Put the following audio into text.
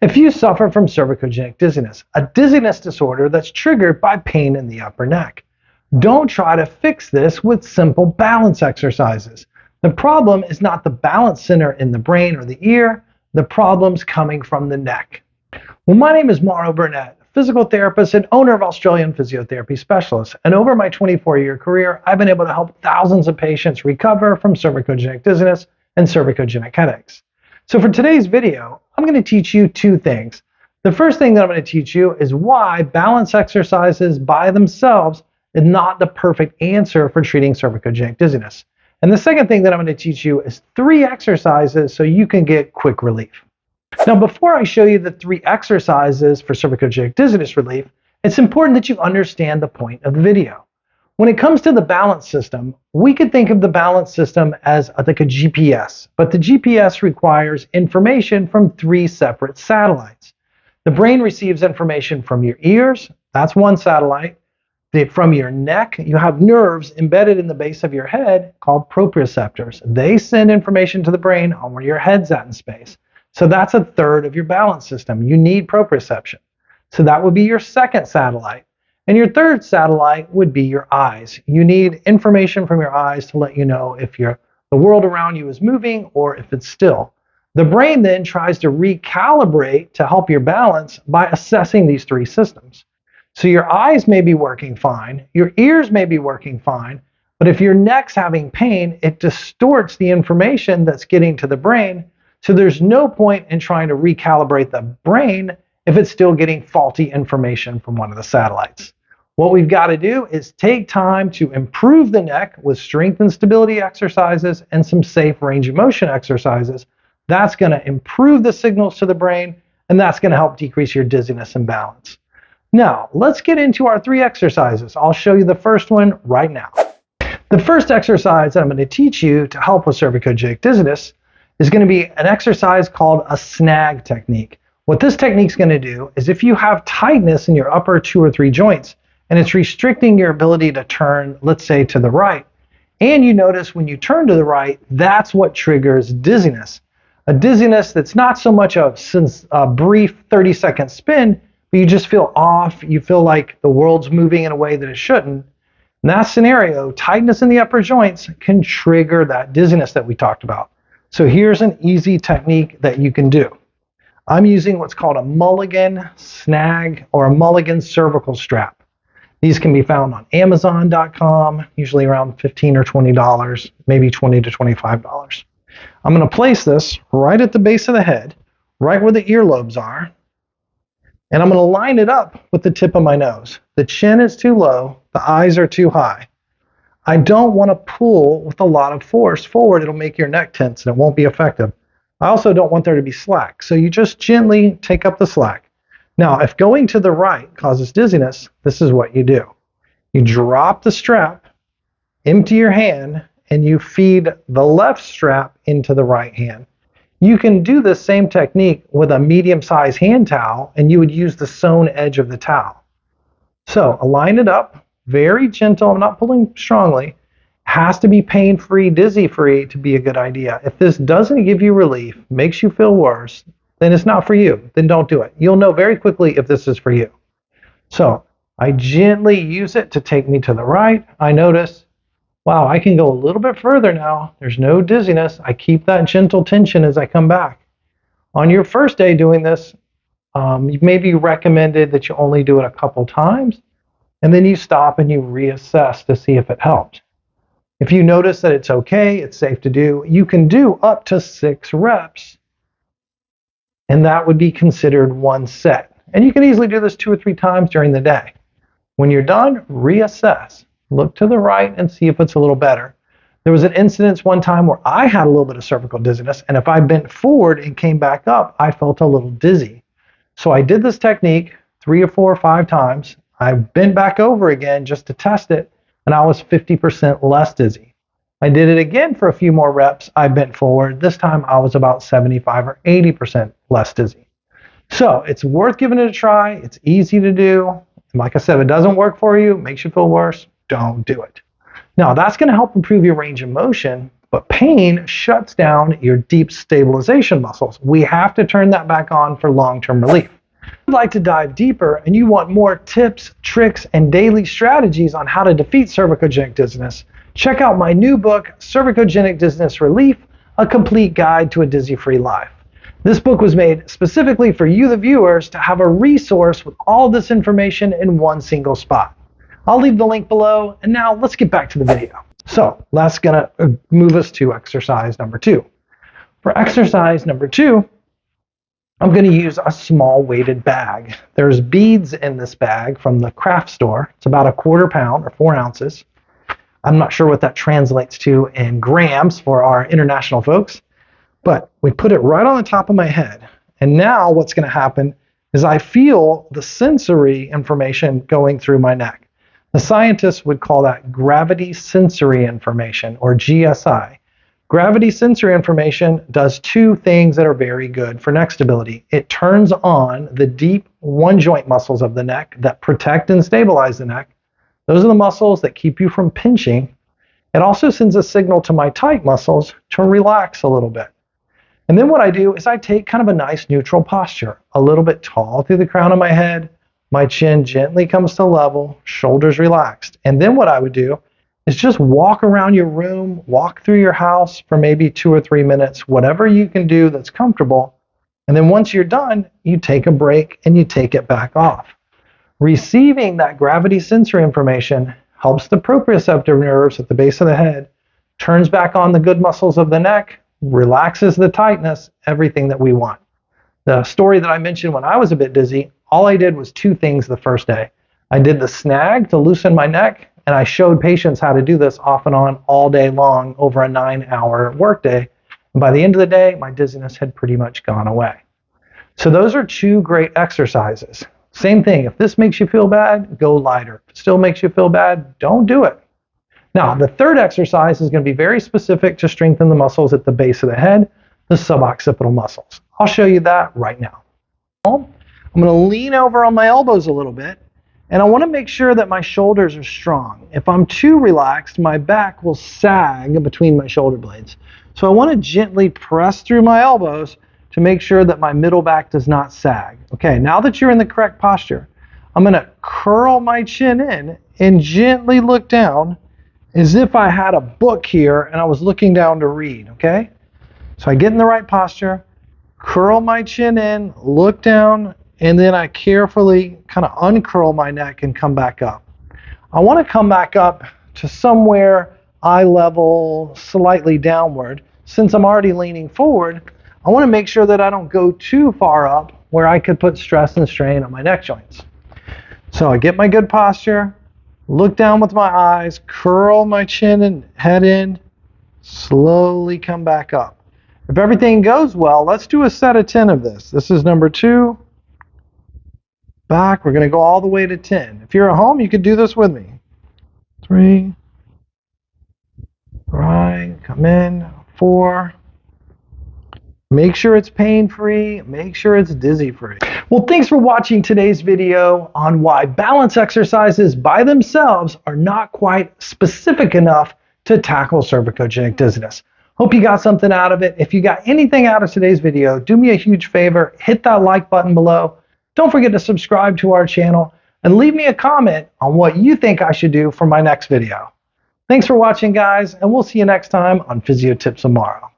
If you suffer from cervicogenic dizziness, a dizziness disorder that's triggered by pain in the upper neck, don't try to fix this with simple balance exercises. The problem is not the balance center in the brain or the ear, the problem's coming from the neck. Well, my name is Marrow, physical therapist and owner of Australian Physiotherapy Specialists. And over my 24-year career, I've been able to help thousands of patients recover from cervicogenic dizziness and cervicogenic headaches. So for today's video, I'm going to teach you two things. The first thing that I'm going to teach you is why balance exercises by themselves is not the perfect answer for treating cervicogenic dizziness. And the second thing that I'm going to teach you is 3 exercises so you can get quick relief. Now, before I show you the 3 exercises for cervicogenic dizziness relief, it's important that you understand the point of the video. When it comes to the balance system, we could think of the balance system as like a GPS, but the GPS requires information from 3 separate satellites. The brain receives information from your ears, that's one satellite. From your neck, you have nerves embedded in the base of your head called proprioceptors. They send information to the brain on where your head's at in space. So that's a third of your balance system. You need proprioception. So that would be your second satellite. And your third satellite would be your eyes. You need information from your eyes to let you know if the world around you is moving or if it's still. The brain then tries to recalibrate to help your balance by assessing these 3 systems. So your eyes may be working fine, your ears may be working fine, but if your neck's having pain, it distorts the information that's getting to the brain. So there's no point in trying to recalibrate the brain if it's still getting faulty information from one of the satellites. What we've got to do is take time to improve the neck with strength and stability exercises and some safe range of motion exercises. That's going to improve the signals to the brain, and that's going to help decrease your dizziness and balance. Now, let's get into our 3 exercises. I'll show you the first one right now. The first exercise that I'm going to teach you to help with cervicogenic dizziness is going to be an exercise called a snag technique. What this technique is going to do is if you have tightness in your upper 2 or 3 joints and it's restricting your ability to turn, let's say, to the right, and you notice when you turn to the right, that's what triggers dizziness. A dizziness that's not so much a brief 30-second spin, but you just feel off, you feel like the world's moving in a way that it shouldn't. In that scenario, tightness in the upper joints can trigger that dizziness that we talked about. So here's an easy technique that you can do. I'm using what's called a mulligan snag or a mulligan cervical strap. These can be found on Amazon.com, usually around $15 or $20, maybe $20 to $25. I'm going to place this right at the base of the head, right where the earlobes are, and I'm going to line it up with the tip of my nose. The chin is too low, the eyes are too high. I don't want to pull with a lot of force forward. It'll make your neck tense and it won't be effective. I also don't want there to be slack, so you just gently take up the slack. Now, if going to the right causes dizziness, this is what you do. You drop the strap, empty your hand, and you feed the left strap into the right hand. You can do this same technique with a medium-sized hand towel, and you would use the sewn edge of the towel. So, align it up, very gentle, I'm not pulling strongly. Has to be pain-free, dizzy-free to be a good idea. If this doesn't give you relief, makes you feel worse, then it's not for you. Then don't do it. You'll know very quickly if this is for you. So I gently use it to take me to the right. I notice, wow, I can go a little bit further now. There's no dizziness. I keep that gentle tension as I come back. On your first day doing this, you may be recommended that you only do it a couple times, and then you stop and you reassess to see if it helped. If you notice that it's okay, it's safe to do, you can do up to 6 reps. And that would be considered 1 set. And you can easily do this 2 or 3 times during the day. When you're done, reassess. Look to the right and see if it's a little better. There was an incident one time where I had a little bit of cervical dizziness, and if I bent forward and came back up, I felt a little dizzy. So I did this technique 3 or 4 or 5 times. I bent back over again just to test it, and I was 50% less dizzy. I did it again for a few more reps. I bent forward. This time I was about 75 or 80% less dizzy. So it's worth giving it a try. It's easy to do. And like I said, if it doesn't work for you, makes you feel worse, don't do it. Now that's going to help improve your range of motion. But pain shuts down your deep stabilization muscles. We have to turn that back on for long-term relief. If you'd like to dive deeper and you want more tips, tricks, and daily strategies on how to defeat cervicogenic dizziness, check out my new book, Cervicogenic Dizziness Relief, A Complete Guide to a Dizzy-Free Life. This book was made specifically for you, the viewers, to have a resource with all this information in one single spot. I'll leave the link below, and now let's get back to the video. So that's gonna move us to exercise number 2. For exercise number 2, I'm gonna use a small weighted bag. There's beads in this bag from the craft store. It's about 1/4 pound or 4 ounces. I'm not sure what that translates to in grams for our international folks, but we put it right on the top of my head. And now what's gonna happen is I feel the sensory information going through my neck. The scientists would call that gravity sensory information, or GSI. Gravity sensory information does 2 things that are very good for neck stability. It turns on the deep one joint muscles of the neck that protect and stabilize the neck. Those are the muscles that keep you from pinching. It also sends a signal to my tight muscles to relax a little bit. And then what I do is I take kind of a nice neutral posture, a little bit tall through the crown of my head. My chin gently comes to level, shoulders relaxed. And then what I would do is just walk around your room, walk through your house for maybe 2 or 3 minutes, whatever you can do that's comfortable. And then once you're done, you take a break and you take it back off. Receiving that gravity sensory information helps the proprioceptive nerves at the base of the head, turns back on the good muscles of the neck, relaxes the tightness, everything that we want. The story that I mentioned when I was a bit dizzy, all I did was 2 things the first day. I did the snag to loosen my neck, and I showed patients how to do this off and on all day long over a 9-hour workday. And by the end of the day, my dizziness had pretty much gone away. So those are 2 great exercises. Same thing, if this makes you feel bad, go lighter. If it still makes you feel bad, don't do it. Now, the third exercise is going to be very specific to strengthen the muscles at the base of the head, the suboccipital muscles. I'll show you that right now. I'm going to lean over on my elbows a little bit, and I want to make sure that my shoulders are strong. If I'm too relaxed, my back will sag between my shoulder blades. So I want to gently press through my elbows to make sure that my middle back does not sag. Okay, now that you're in the correct posture, I'm going to curl my chin in and gently look down as if I had a book here and I was looking down to read, okay? So I get in the right posture, curl my chin in, look down, and then I carefully kind of uncurl my neck and come back up. I want to come back up to somewhere eye level, slightly downward. Since I'm already leaning forward, I want to make sure that I don't go too far up where I could put stress and strain on my neck joints. So I get my good posture, look down with my eyes, curl my chin and head in, slowly come back up. If everything goes well, let's do a set of 10 of this. This is number 2. Back, we're going to go all the way to 10. If you're at home, you could do this with me. 3, right, come in, 4. Make sure it's pain-free, make sure it's dizzy-free. Well, thanks for watching today's video on why balance exercises by themselves are not quite specific enough to tackle cervicogenic dizziness. Hope you got something out of it. If you got anything out of today's video, do me a huge favor, hit that like button below. Don't forget to subscribe to our channel and leave me a comment on what you think I should do for my next video. Thanks for watching, guys, and we'll see you next time on Physio Tips Tomorrow.